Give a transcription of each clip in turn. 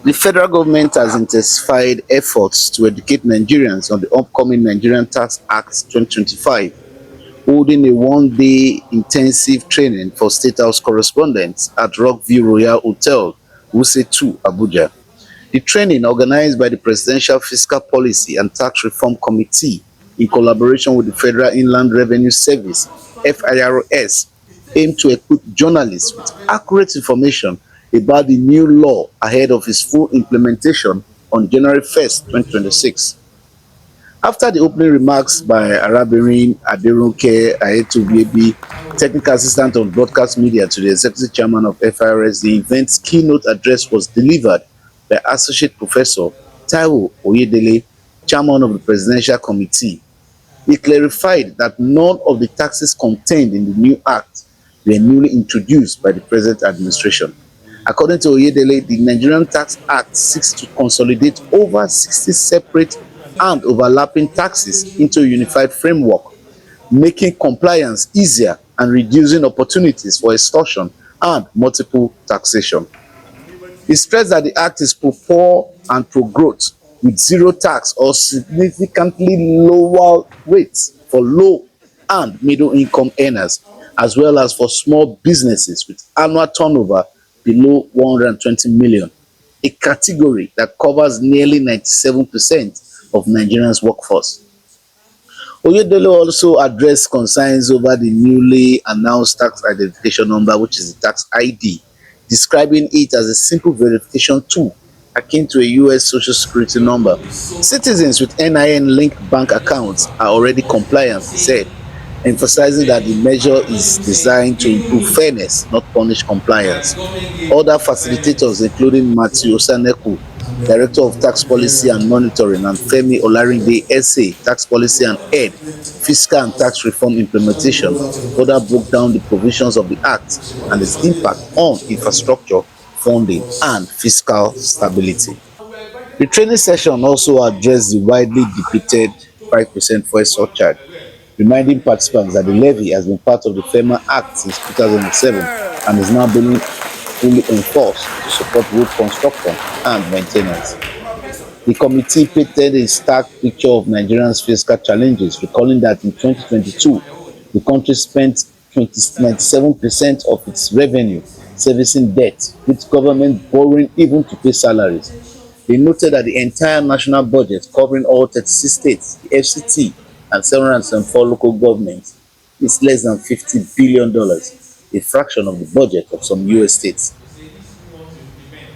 The federal government has intensified efforts to educate Nigerians on the upcoming Nigerian Tax Act 2025, holding a one-day intensive training for State House correspondents at Rockview Royal Hotel, Wuse 2, Abuja. The training, organized by the Presidential Fiscal Policy and Tax Reform Committee in collaboration with the Federal Inland Revenue Service (FIRS), aimed to equip journalists with accurate information about the new law ahead of its full implementation on January 1st, 2026. After the opening remarks by Arabinrin Aderonke, technical assistant on broadcast media to the executive chairman of FIRS, the event's keynote address was delivered by Associate Professor Taiwo Oyedele, chairman of the Presidential Committee. He clarified that none of the taxes contained in the new act were newly introduced by the present administration. According to Oyedele, the Nigerian Tax Act seeks to consolidate over 60 separate and overlapping taxes into a unified framework, making compliance easier and reducing opportunities for extortion and multiple taxation. He stressed that the act is pro-poor and pro-growth, with zero tax or significantly lower rates for low and middle-income earners, as well as for small businesses with annual turnover below 120 million, a category that covers nearly 97% of Nigerians' workforce. Oyedele also addressed concerns over the newly announced tax identification number, which is the tax ID, describing it as a simple verification tool akin to a US Social Security number. Citizens with NIN-linked bank accounts are already compliant, he said, emphasizing that the measure is designed to improve fairness, not punish compliance. Other facilitators, including Mathew, Osanekwu, Director of Tax Policy and Monitoring, and Femi Olarinde, SA, Tax Policy and Ed, Fiscal and Tax Reform Implementation, further broke down the provisions of the Act and its impact on infrastructure, funding, and fiscal stability. The training session also addressed the widely debated 5% fuel surcharge, reminding participants that the levy has been part of the FEMA Act since 2007 and is now being fully enforced to support road construction and maintenance. The committee painted a stark picture of Nigeria's fiscal challenges, recalling that in 2022, the country spent 97% of its revenue servicing debt, with government borrowing even to pay salaries. They noted that the entire national budget, covering all 36 states, the FCT, and 704 local governments, is less than $50 billion, a fraction of the budget of some US states.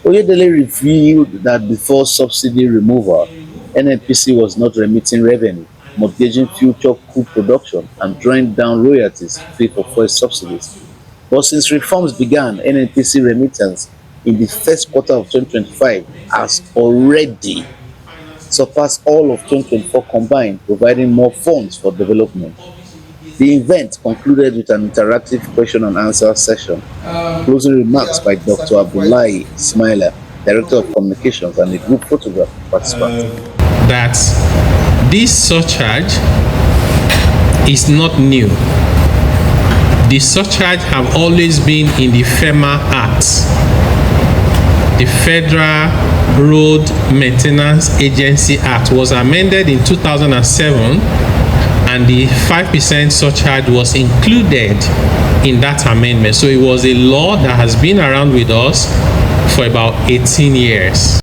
Oyedele revealed that before subsidy removal, NNPC was not remitting revenue, mortgaging future coal production, and drawing down royalties to pay for fuel subsidies. But since reforms began, NNPC remittance in the first quarter of 2025 has already surpassed all of 2024 combined, providing more funds for development. The event concluded with an interactive question and answer session, closing remarks by Dr. Abdullahi Ismaila, Director of Communications, and a group photograph participant. That this surcharge is not new. The surcharge have always been in the FEMA Act, the Federal Road Maintenance Agency Act. Was amended in 2007, and the 5% surcharge was included in that amendment. So it was a law that has been around with us for about 18 years.